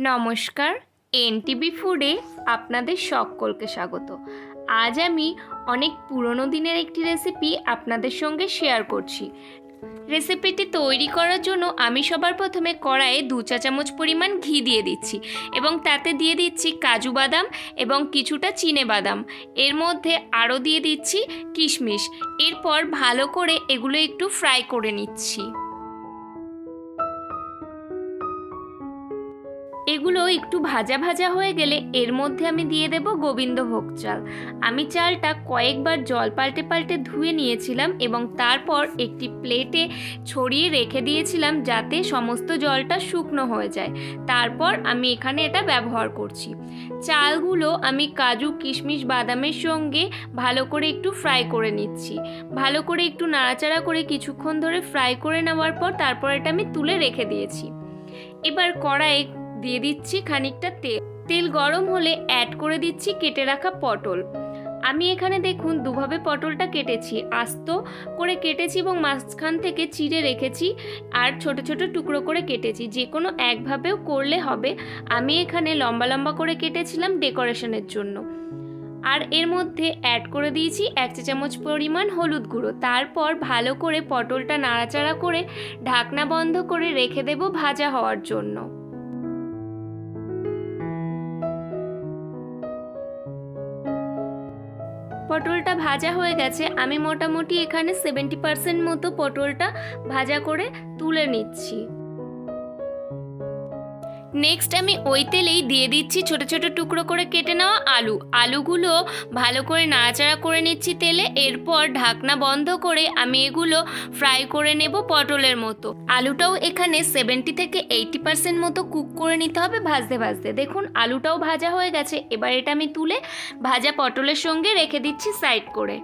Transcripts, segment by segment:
নমস্কার, এনটিভি ফুডে আপনাদের সকলকে স্বাগত। আজ আমি অনেক পুরনো দিনের একটি রেসিপি আপনাদের সঙ্গে শেয়ার করছি। রেসিপিটি তৈরি করার জন্য আমি সবার প্রথমে কড়াইয়ে 2 চা চামচ পরিমাণ ঘি দিয়ে দিচ্ছি এবং তাতে দিয়ে দিচ্ছি কাজু বাদাম এবং কিছুটা চিনে বাদাম। এর মধ্যে আরও দিয়ে দিচ্ছি কিশমিশ। এরপর ভালো করে এগুলো একটু ফ্রাই করে নিচ্ছি। এগুলো একটু ভাজা ভাজা হয়ে গেলে এর মধ্যে আমি দিয়ে দেব গোবিন্দভোগ চাল। আমি চালটা কয়েকবার জল পাল্টে পাল্টে ধুয়ে নিয়েছিলাম এবং তারপর একটি প্লেটে ছড়িয়ে রেখে দিয়েছিলাম যাতে সমস্ত জলটা শুকনো হয়ে যায়। তারপর আমি এখানে এটা ব্যবহার করছি। চালগুলো আমি কাজু কিশমিশ বাদামের সঙ্গে ভালো করে একটু ফ্রাই করে নিচ্ছি। ভালো করে একটু নাড়াচাড়া করে কিছুক্ষণ ধরে ফ্রাই করে নেওয়ার পর তারপর এটা আমি তুলে রেখে দিয়েছি। এবার কড়াইয়ে দিয়ে দিচ্ছি খানিকটা তেল গরম হলে অ্যাড করে দিচ্ছি কেটে রাখা পটল। আমি এখানে দেখুন দুভাবে পটলটা কেটেছি, আস্ত করে কেটেছি এবং মাঝখান থেকে চিড়ে রেখেছি আর ছোট ছোট টুকরো করে কেটেছি। যে কোনো একভাবেও করলে হবে। আমি এখানে লম্বা লম্বা করে কেটেছিলাম ডেকোরেশনের জন্য। আর এর মধ্যে অ্যাড করে দিয়েছি 1 চা চামচ পরিমাণ হলুদ গুঁড়ো। তারপর ভালো করে পটলটা নাড়াচাড়া করে ঢাকনা বন্ধ করে রেখে দেব ভাজা হওয়ার জন্য। পটলটা ভাজা হয়ে গেছে। আমি মোটামুটি এখানে 70% মতো পটলটা ভাজা করে তুলে নিচ্ছি। নেক্সট আমি ওই তেলেই দিয়ে দিচ্ছি ছোট ছোট টুকরো করে কেটে নেওয়া আলুগুলো ভালো করে নাড়াচাড়া করে নিচ্ছি তেলে। এরপর ঢাকনা বন্ধ করে আমি এগুলো ফ্রাই করে নেব পটলের মতো। আলুটাও এখানে 70 থেকে 80% মতো কুক করে নিতে হবে ভাজতে ভাজতে। দেখুন আলুটাও ভাজা হয়ে গেছে। এবার এটা আমি তুলে ভাজা পটলের সঙ্গে রেখে দিচ্ছি সাইড করে।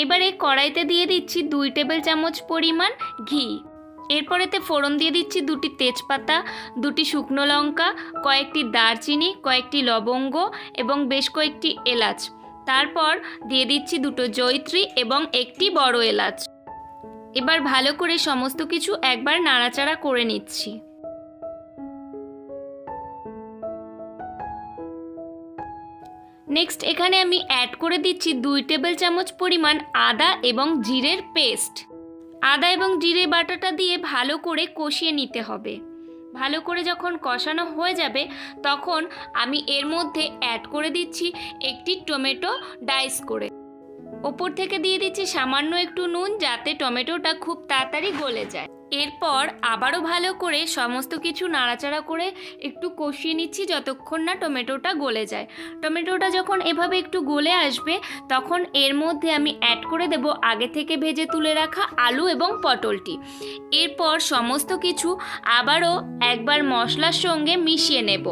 এবারে কড়াইতে দিয়ে দিচ্ছি 2 টেবিল চামচ পরিমাণ ঘি। এরপরেতে ফোড়ন দিয়ে দিচ্ছি 2টি তেজপাতা, 2টি শুকনো লঙ্কা, কয়েকটি দারচিনি, কয়েকটি লবঙ্গ এবং বেশ কয়েকটি এলাচ। তারপর দিয়ে দিচ্ছি 2টো জয়িত্রী এবং একটি বড় এলাচ। এবার ভালো করে সমস্ত কিছু একবার নাড়াচাড়া করে নিচ্ছি। নেক্সট এখানে আমি অ্যাড করে দিচ্ছি 2 টেবিল চামচ পরিমাণ আদা এবং জিরের পেস্ট। আদা এবং জিরে বাটাটা দিয়ে ভালো করে কষিয়ে নিতে হবে। ভালো করে যখন কষানো হয়ে যাবে তখন আমি এর মধ্যে অ্যাড করে দিচ্ছি একটি টমেটো ডাইস করে। ওপর থেকে দিয়ে দিচ্ছি সামান্য একটু নুন যাতে টমেটোটা খুব তাড়াতাড়ি গলে যায়। এরপর আবারও ভালো করে সমস্ত কিছু নাড়াচাড়া করে একটু কষিয়ে নিচ্ছি যতক্ষণ না টমেটোটা গলে যায়। টমেটোটা যখন এভাবে একটু গলে আসবে তখন এর মধ্যে আমি অ্যাড করে দেব আগে থেকে ভেজে তুলে রাখা আলু এবং পটলটি। এরপর সমস্ত কিছু আবারও একবার মশলার সঙ্গে মিশিয়ে নেব।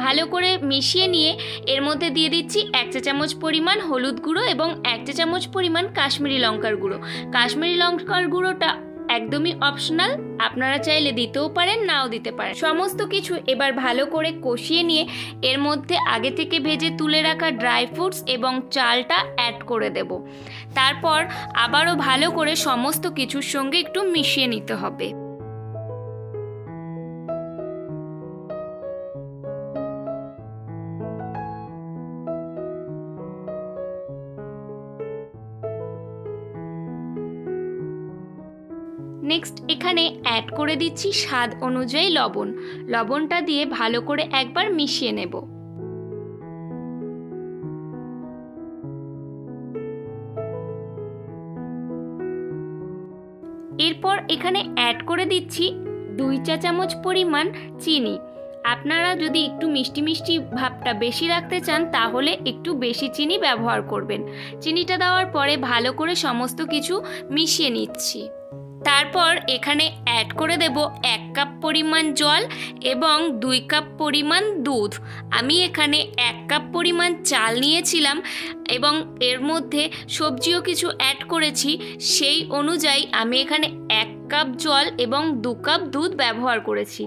ভালো করে মিশিয়ে নিয়ে এর মধ্যে দিয়ে দিচ্ছি 1 চা চামচ পরিমাণ হলুদ গুঁড়ো এবং 1 চা চামচ পরিমাণ কাশ্মীরি লঙ্কার গুঁড়ো। কাশ্মীরি লঙ্কার গুঁড়োটা একদমই অপশনাল, আপনারা চাইলে দিতেও পারেন নাও দিতে পারেন। সমস্ত কিছু এবার ভালো করে কষিয়ে নিয়ে এর মধ্যে আগে থেকে ভেজে তুলে রাখা ড্রাই ফ্রুটস এবং চালটা অ্যাড করে দেব। তারপর আবারও ভালো করে সমস্ত কিছুর সঙ্গে একটু মিশিয়ে নিতে হবে। নেক্সট এখানে অ্যাড করে দিচ্ছি স্বাদ অনুযায়ী লবণটা দিয়ে ভালো করে একবার মিশিয়ে নেব। এরপর এখানে অ্যাড করে দিচ্ছি 2 চা চামচ পরিমাণ চিনি। আপনারা যদি একটু মিষ্টি মিষ্টি ভাবটা বেশি রাখতে চান তাহলে একটু বেশি চিনি ব্যবহার করবেন। চিনিটা দেওয়ার পরে ভালো করে সমস্ত কিছু মিশিয়ে নিচ্ছি। তারপর এখানে অ্যাড করে দেব 1 কাপ পরিমাণ জল এবং 2 কাপ পরিমাণ দুধ। আমি এখানে 1 কাপ পরিমাণ চাল নিয়েছিলাম এবং এর মধ্যে সবজিও কিছু অ্যাড করেছি, সেই অনুযায়ী আমি এখানে 1 কাপ জল এবং 2 কাপ দুধ ব্যবহার করেছি।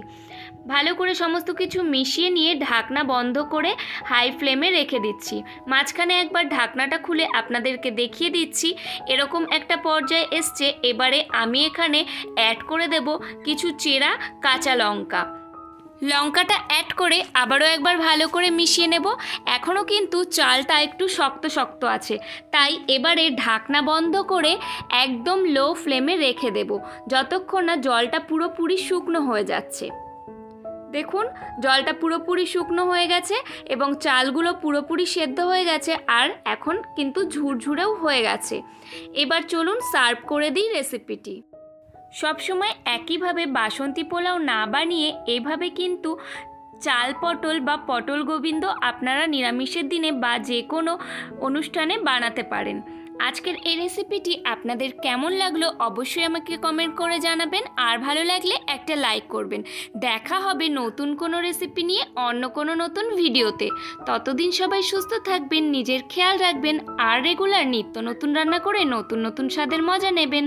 ভালো করে সমস্ত কিছু মিশিয়ে নিয়ে ঢাকনা বন্ধ করে হাই ফ্লেমে রেখে দিচ্ছি। মাঝখানে একবার ঢাকনাটা খুলে আপনাদেরকে দেখিয়ে দিচ্ছি এরকম একটা পর্যায়ে এসছে। এবারে আমি এখানে অ্যাড করে দেব কিছু চেরা কাঁচা লঙ্কা। লঙ্কাটা অ্যাড করে আবারও একবার ভালো করে মিশিয়ে নেব। এখনও কিন্তু চালটা একটু শক্ত শক্ত আছে, তাই এবারে ঢাকনা বন্ধ করে একদম লো ফ্লেমে রেখে দেব যতক্ষণ না জলটা পুরোপুরি শুকনো হয়ে যাচ্ছে। দেখুন জলটা পুরোপুরি শুকনো হয়ে গেছে এবং চালগুলো পুরোপুরি সেদ্ধ হয়ে গেছে, আর এখন কিন্তু ঝুরঝুরেও হয়ে গেছে। এবার চলুন সার্ভ করে দিই রেসিপিটি। সবসময় একইভাবে বাসন্তী পোলাও না বানিয়ে এভাবে কিন্তু চাল পটল বা পটল গোবিন্দ আপনারা নিরামিষের দিনে বা যে কোনো অনুষ্ঠানে বানাতে পারেন। আজকের এই রেসিপিটি আপনাদের কেমন লাগলো অবশ্যই আমাকে কমেন্ট করে জানাবেন, আর ভালো লাগলে একটা লাইক করবেন। দেখা হবে নতুন কোনো রেসিপি নিয়ে অন্য কোনো নতুন ভিডিওতে। ততদিন সবাই সুস্থ থাকবেন, নিজের খেয়াল রাখবেন, আর রেগুলার নিত্য নতুন রান্না করে নতুন নতুন স্বাদের মজা নেবেন।